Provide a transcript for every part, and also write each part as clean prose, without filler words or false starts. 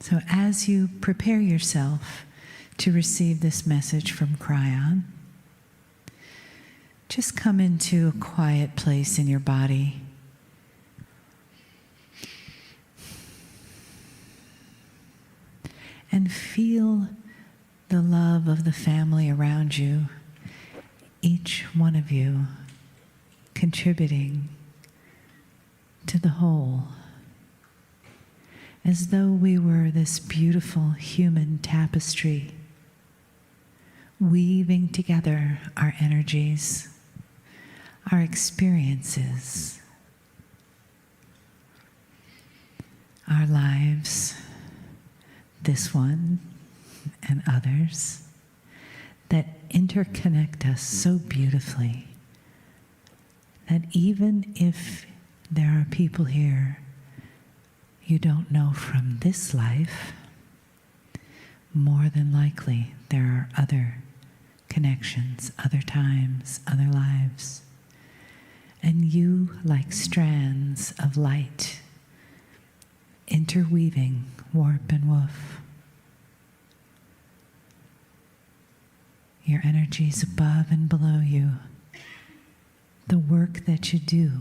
So as you prepare yourself to receive this message from Kryon, just come into a quiet place in your body. And feel the love of the family around you, each one of you contributing to the whole, as though we were this beautiful human tapestry, weaving together our energies, our experiences, our lives, this one and others, that interconnect us so beautifully that even if there are people here you don't know from this life, more than likely there are other connections, other times, other lives. And you, like strands of light, interweaving warp and woof. Your energies above and below you, the work that you do,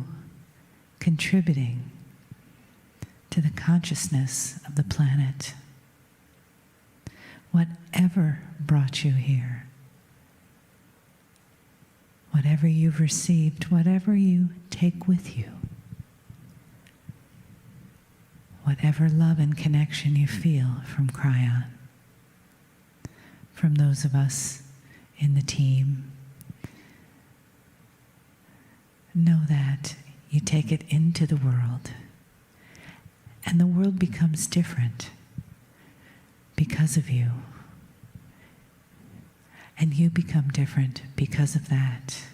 contributing to the consciousness of the planet. Whatever brought you here, whatever you've received, whatever you take with you, whatever love and connection you feel from Kryon, from those of us in the team, know that you take it into the world, and the world becomes different because of you. And you become different because of that.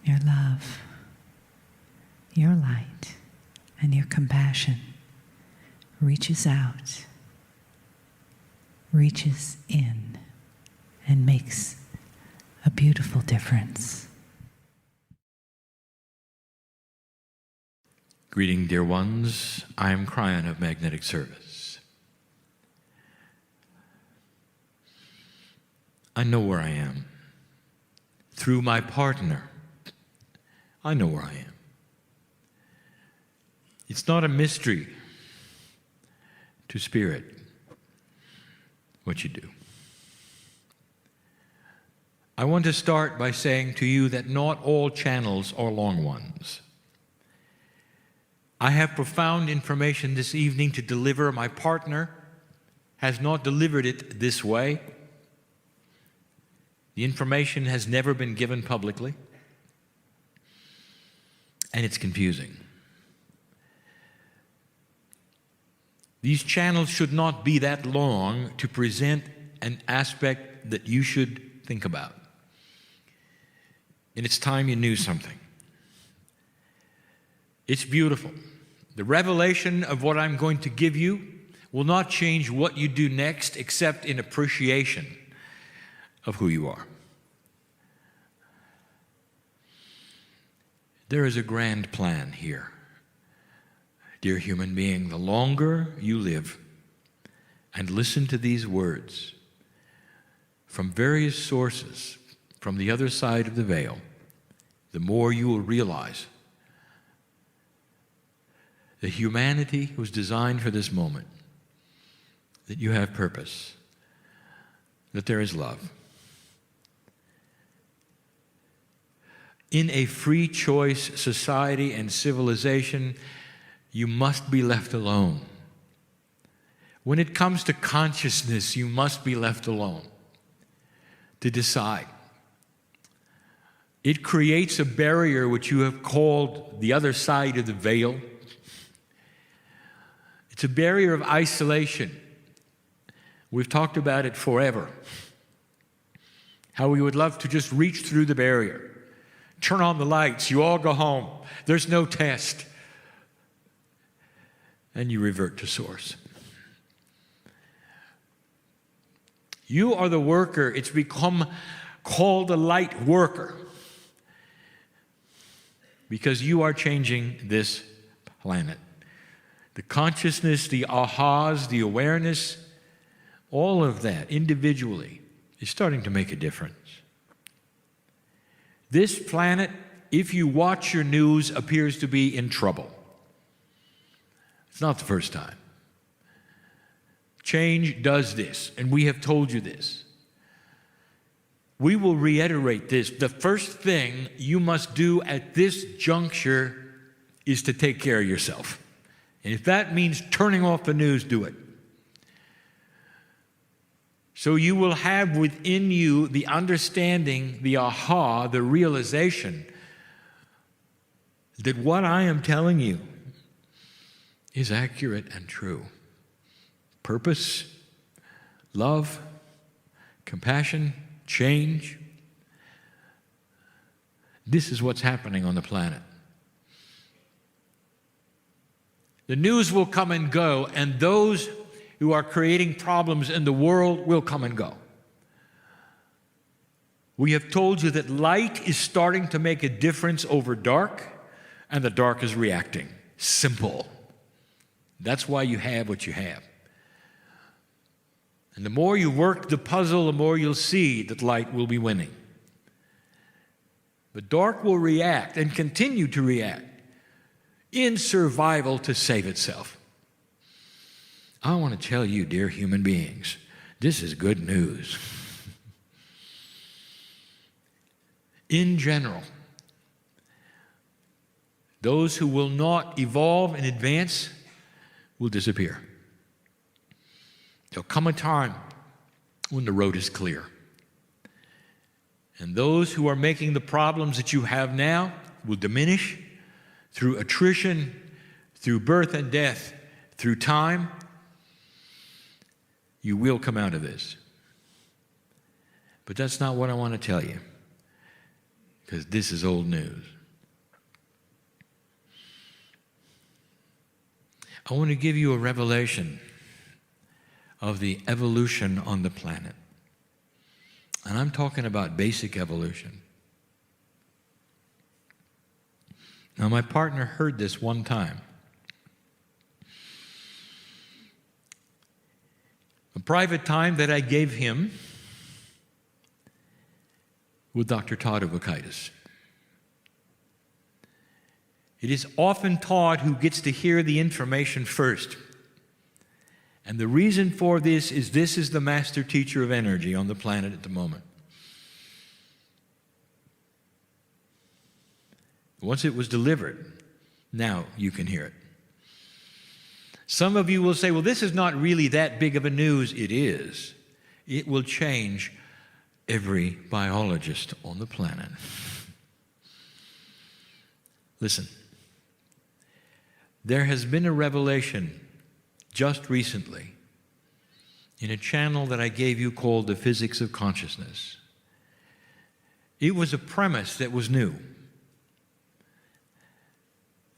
Your love, your light, and your compassion reaches out, reaches in, and makes a beautiful difference. Greeting, dear ones. I am Kryon of Magnetic Service. I know where I am. Through my partner, I know where I am. It's not a mystery to Spirit what you do. I want to start by saying to you that not all channels are long ones. I have profound information this evening to deliver. My partner has not delivered it this way. The information has never been given publicly, and it's confusing. These channels should not be that long to present an aspect that you should think about. And it's time you knew something. It's beautiful. The revelation of what I'm going to give you will not change what you do next, except in appreciation of who you are. There is a grand plan here. Dear human being, the longer you live and listen to these words from various sources from the other side of the veil, the more you will realize that humanity was designed for this moment, that you have purpose, that there is love. In a free choice society and civilization, you must be left alone. When it comes to consciousness, you must be left alone to decide. It creates a barrier which you have called the other side of the veil. It's a barrier of isolation. We've talked about it forever. How we would love to just reach through the barrier. Turn on the lights, you all go home. There's no test. And you revert to source. You are the worker. It's become called a light worker because you are changing this planet. The consciousness, the ahas, the awareness, all of that individually is starting to make a difference. This planet, if you watch your news, appears to be in trouble. It's not the first time. Change does this, and we have told you this. We will reiterate this. The first thing you must do at this juncture is to take care of yourself. And if that means turning off the news, do it. So you will have within you the understanding, the aha, the realization that what I am telling you is accurate and true. Purpose, love, compassion, change. This is what's happening on the planet. The news will come and go, and those who are creating problems in the world will come and go. We have told you that light is starting to make a difference over dark, and the dark is reacting. Simple. That's why you have what you have. And the more you work the puzzle, the more you'll see that light will be winning. But dark will react and continue to react in survival to save itself. I want to tell you, dear human beings, this is good news. In general, those who will not evolve and advance will disappear. There'll come a time when the road is clear. And those who are making the problems that you have now will diminish through attrition, through birth and death, through time. You will come out of this. But that's not what I want to tell you, because this is old news. I want to give you a revelation of the evolution on the planet. And I'm talking about basic evolution. Now, my partner heard this one time. A private time that I gave him with Dr. Todd Uvakaitis. It is often Todd who gets to hear the information first. And the reason for this is the master teacher of energy on the planet at the moment. Once it was delivered, now you can hear it. Some of you will say, well, this is not really that big of a news. It is. It will change every biologist on the planet. Listen, there has been a revelation just recently in a channel that I gave you called The Physics of Consciousness. It was a premise that was new.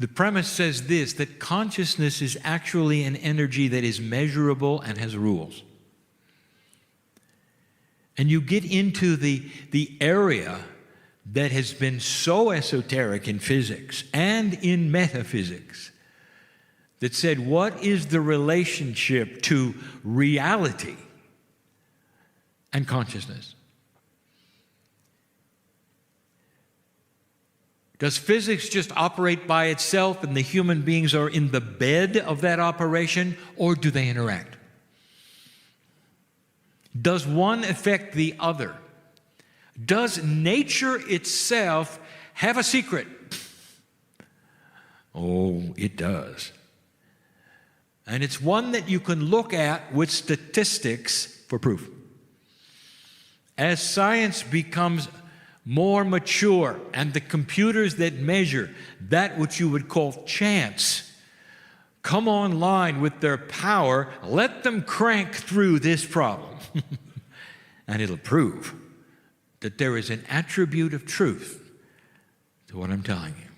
The premise says this, that consciousness is actually an energy that is measurable and has rules. And you get into the area that has been so esoteric in physics and in metaphysics that said, what is the relationship to reality and consciousness? Does physics just operate by itself and the human beings are in the bed of that operation, or do they interact? Does one affect the other? Does nature itself have a secret? Oh, it does. And it's one that you can look at with statistics for proof. As science becomes more mature and the computers that measure that which you would call chance come online with their power, let them crank through this problem. And it'll prove that there is an attribute of truth to what I'm telling you.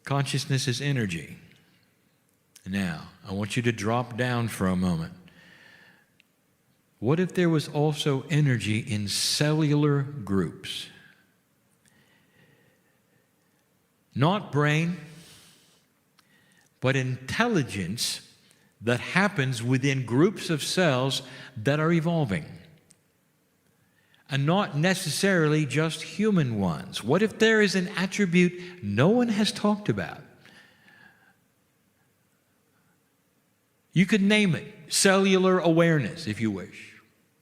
Consciousness is energy. Now, I want you to drop down for a moment. What if there was also energy in cellular groups? not brain, but intelligence that happens within groups of cells that are evolving, and not necessarily just human ones. What if there is an attribute no one has talked about? You could name it cellular awareness, if you wish.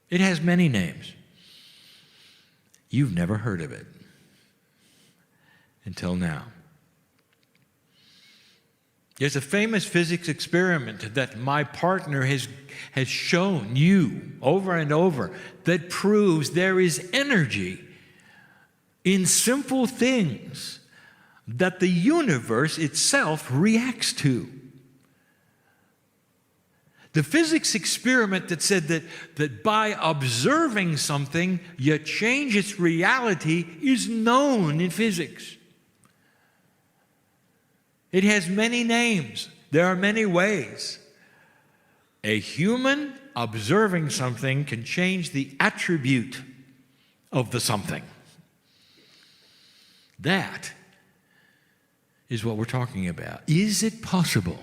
It has many names. You've never heard of it until now. There's a famous physics experiment that my partner has shown you over and over that proves there is energy in simple things that the universe itself reacts to. The physics experiment that said that by observing something, you change its reality is known in physics. It has many names. There are many ways. A human observing something can change the attribute of the something. That is what we're talking about. Is it possible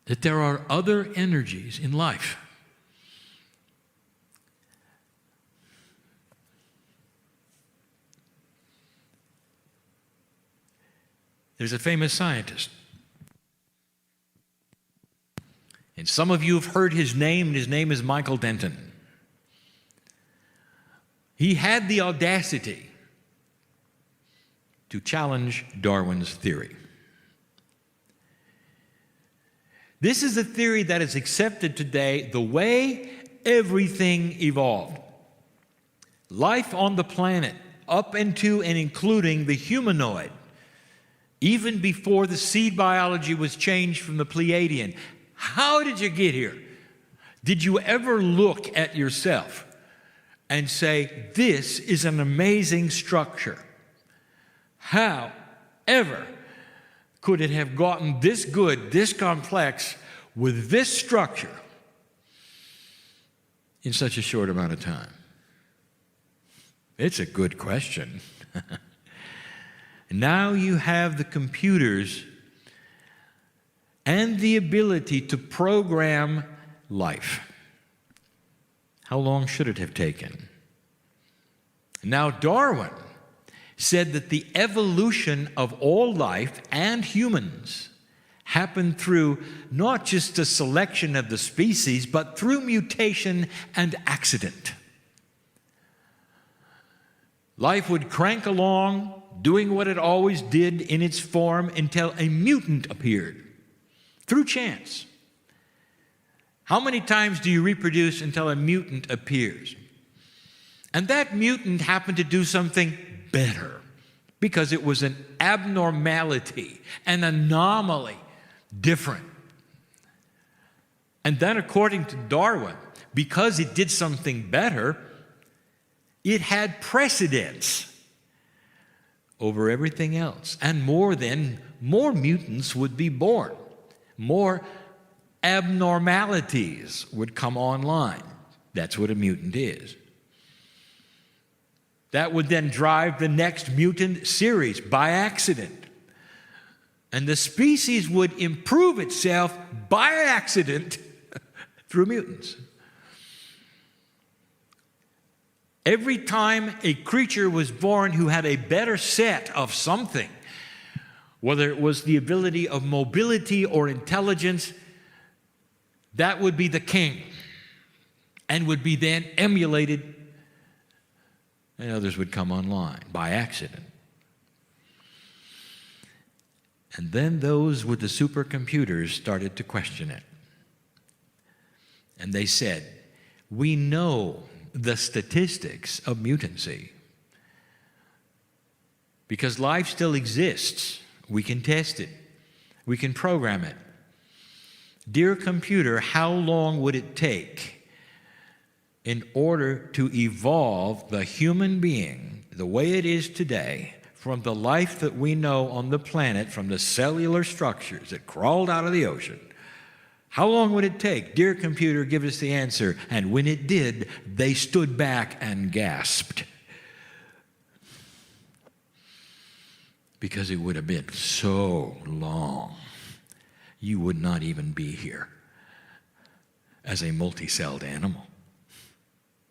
that there are other energies in life? There's a famous scientist, and some of you have heard his name, and his name is Michael Denton. He had the audacity to challenge Darwin's theory. This is a theory that is accepted today the way everything evolved. Life on the planet, up into and including the humanoid, even before the seed biology was changed from the Pleiadian. How did you get here? Did you ever look at yourself and say, this is an amazing structure? How ever could it have gotten this good, this complex, with this structure in such a short amount of time? It's a good question. Now you have the computers and the ability to program life. How long should it have taken? Now Darwin said that the evolution of all life and humans happened through not just a selection of the species, but through mutation and accident. Life would crank along, doing what it always did in its form until a mutant appeared, through chance. How many times do you reproduce until a mutant appears? And that mutant happened to do something better, because it was an abnormality, an anomaly, different. And then according to Darwin, because it did something better, it had precedence over everything else. And more mutants would be born. More abnormalities would come online. That's what a mutant is. That would then drive the next mutant series by accident. And the species would improve itself by accident through mutants. Every time a creature was born who had a better set of something, whether it was the ability of mobility or intelligence, that would be the king and would be then emulated, and others would come online by accident. And then those with the supercomputers started to question it. And they said, we know the statistics of mutancy. Because life still exists. We can test it. We can program it. Dear computer, how long would it take in order to evolve the human being the way it is today from the life that we know on the planet, from the cellular structures that crawled out of the ocean? How long would it take? Dear computer, give us the answer. And when it did, they stood back and gasped. because it would have been so long. You would not even be here as a multi-celled animal.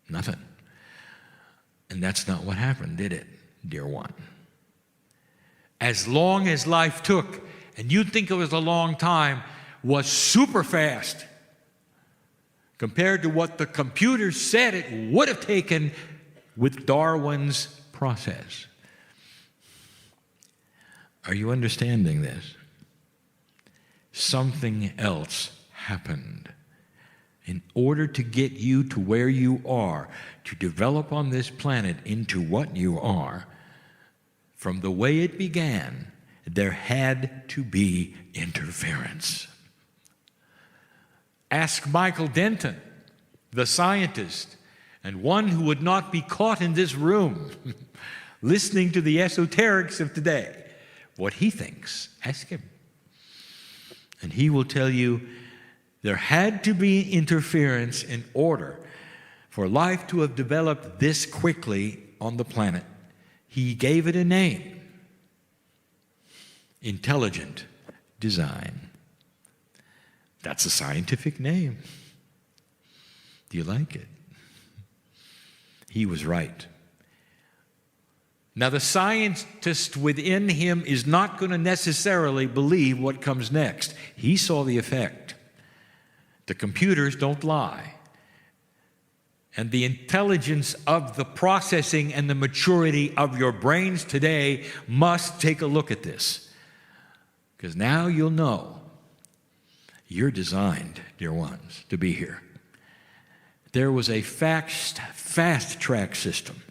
Nothing. And that's not what happened, did it, dear one? As long as life took, and you'd think it was a long time, was super fast compared to what the computer said it would have taken with Darwin's process. Are you understanding this? Something else happened. In order to get you to where you are, to develop on this planet into what you are, from the way it began, there had to be interference. Ask Michael Denton, the scientist, and one who would not be caught in this room listening to the esoterics of today, what he thinks. Ask him. And he will tell you there had to be interference in order for life to have developed this quickly on the planet. He gave it a name: intelligent design. That's a scientific name. Do you like it? He was right. Now, the scientist within him is not going to necessarily believe what comes next. He saw the effect. The computers don't lie. And the intelligence of the processing and the maturity of your brains today must take a look at this. Because now you'll know you're designed, dear ones, to be here. There was a fast track system,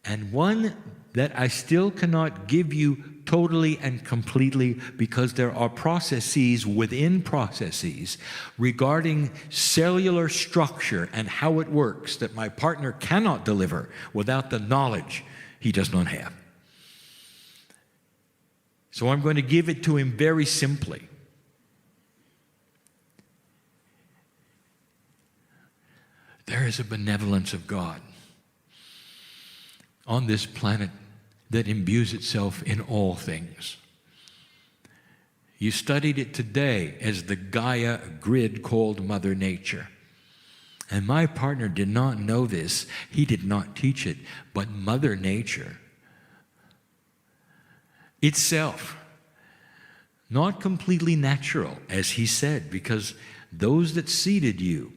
and one that I still cannot give you totally and completely, because there are processes within processes regarding cellular structure and how it works that my partner cannot deliver without the knowledge he does not have. So I'm going to give it to him very simply. There is a benevolence of God on this planet that imbues itself in all things. You studied it today as the Gaia grid called Mother Nature. And my partner did not know this. He did not teach it. But Mother Nature itself, not completely natural, as he said, because those that seeded you,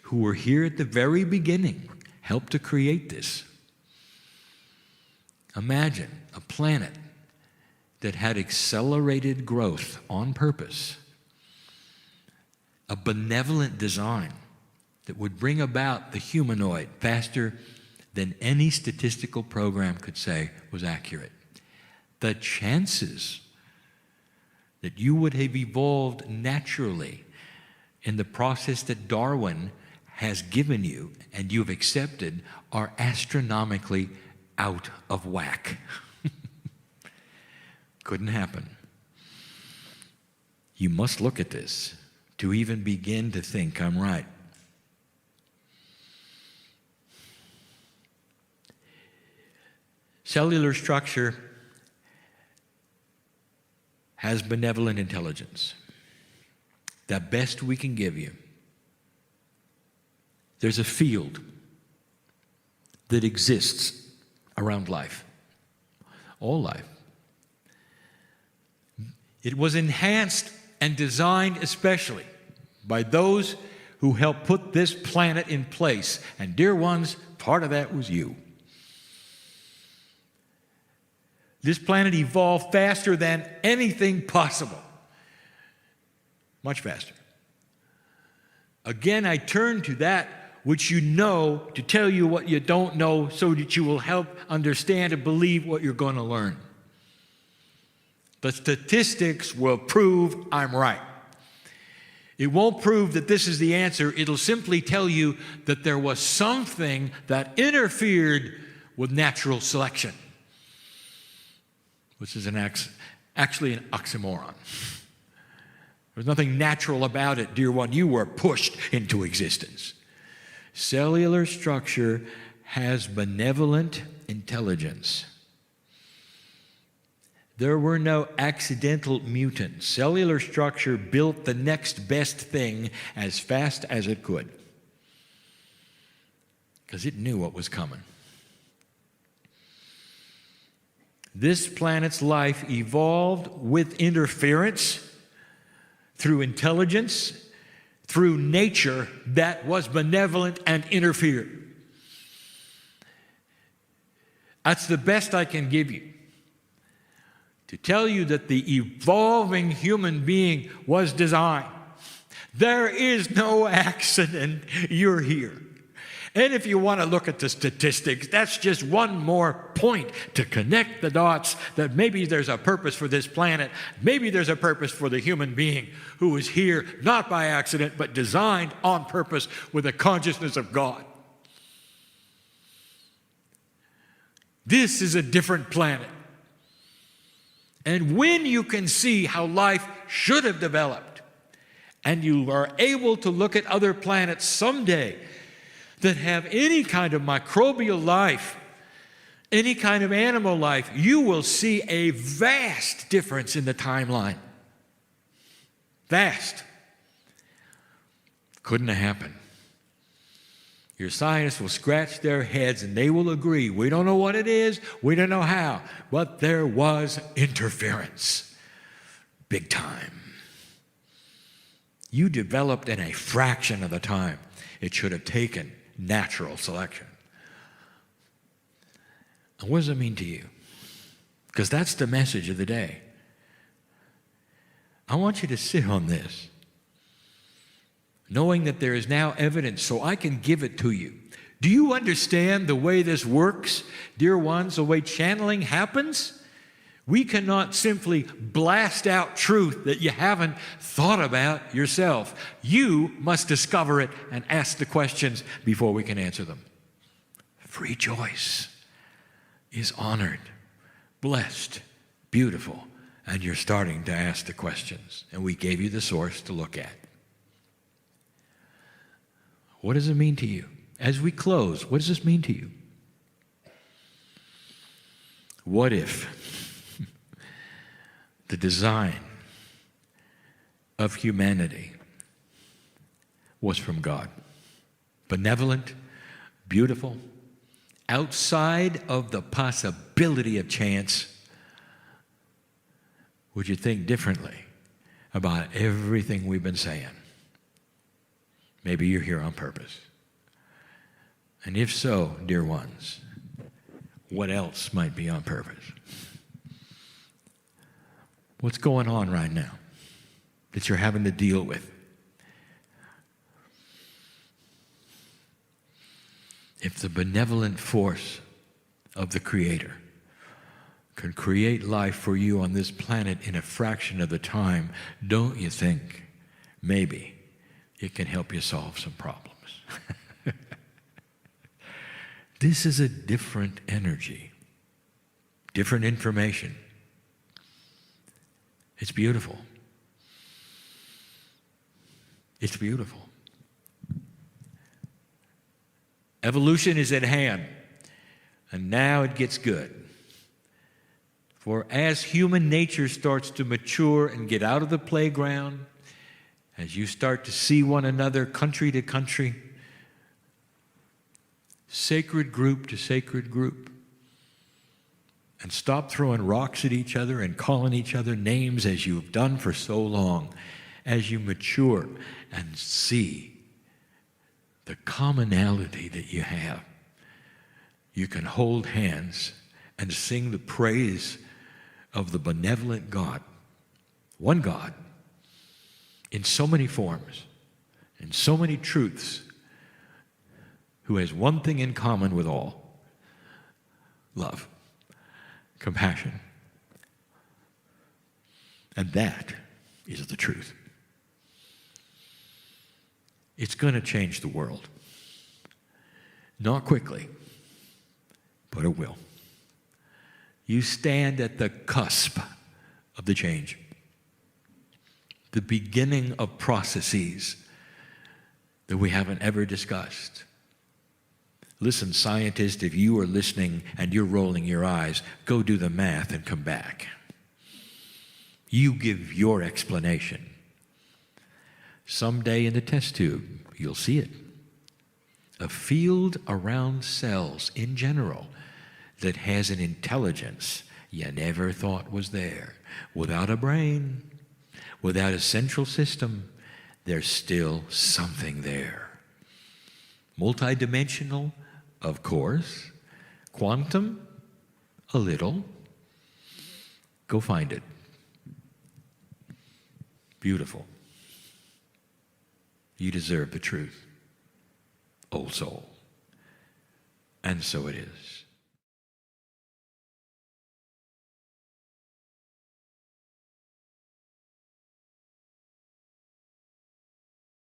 who were here at the very beginning, helped to create this. Imagine a planet that had accelerated growth on purpose, a benevolent design that would bring about the humanoid faster than any statistical program could say was accurate. The chances that you would have evolved naturally in the process that Darwin has given you and you've accepted are astronomically out of whack. Couldn't happen. You must look at this to even begin to think I'm right. Cellular structure has benevolent intelligence. The best we can give you. There's a field that exists around life, all life. It was enhanced and designed especially by those who helped put this planet in place. And dear ones, part of that was you. This planet evolved faster than anything possible. Much faster. Again, I turn to that which you know to tell you what you don't know so that you will help understand and believe what you're going to learn. The statistics will prove I'm right. It won't prove that this is the answer. It'll simply tell you that there was something that interfered with natural selection, which is actually an oxymoron. There's nothing natural about it, dear one. You were pushed into existence. Cellular structure has benevolent intelligence. There were no accidental mutants. Cellular structure built the next best thing as fast as it could, because it knew what was coming. This planet's life evolved with interference, through intelligence, through nature that was benevolent and interfered. That's the best I can give you, to tell you that the evolving human being was designed. There is no accident. You're here. And if you want to look at the statistics, that's just one more point to connect the dots that maybe there's a purpose for this planet. Maybe there's a purpose for the human being who is here not by accident, but designed on purpose with a consciousness of God. This is a different planet. And when you can see how life should have developed, and you are able to look at other planets someday that have any kind of microbial life, any kind of animal life, you will see a vast difference in the timeline. Vast. Couldn't have happened. Your scientists will scratch their heads and they will agree. We don't know what it is. We don't know how. But there was interference. Big time. You developed in a fraction of the time it should have taken natural selection. And what does it mean to you? Because that's the message of the day. I want you to sit on this, knowing that there is now evidence so I can give it to you. Do you understand the way this works, dear ones, the way channeling happens? We cannot simply blast out truth that you haven't thought about yourself. You must discover it and ask the questions before we can answer them. Free choice is honored, blessed, beautiful, and you're starting to ask the questions. And we gave you the source to look at. What does it mean to you? As we close, what does this mean to you? What if the design of humanity was from God? Benevolent, beautiful, outside of the possibility of chance. Would you think differently about everything we've been saying? Maybe you're here on purpose. And if so, dear ones, what else might be on purpose? What's going on right now that you're having to deal with? If the benevolent force of the Creator can create life for you on this planet in a fraction of the time, don't you think maybe it can help you solve some problems? This is a different energy, different information. It's beautiful. It's beautiful. Evolution is at hand, and now it gets good. For as human nature starts to mature and get out of the playground, as you start to see one another country to country, sacred group to sacred group, and stop throwing rocks at each other and calling each other names as you've done for so long, as you mature and see the commonality that you have, you can hold hands and sing the praise of the benevolent God, one God, in so many forms, in so many truths, who has one thing in common with all: love, compassion. And that is the truth. It's going to change the world. Not quickly, but it will. You stand at the cusp of the change, the beginning of processes that we haven't ever discussed. Listen, scientists, if you are listening and you're rolling your eyes, go do the math and come back. You give your explanation. Someday in the test tube, you'll see it. A field around cells in general that has an intelligence you never thought was there. Without a brain, without a central system, there's still something there. Multidimensional, of course. Quantum, a little. Go find it. Beautiful. You deserve the truth, old soul. And so it is.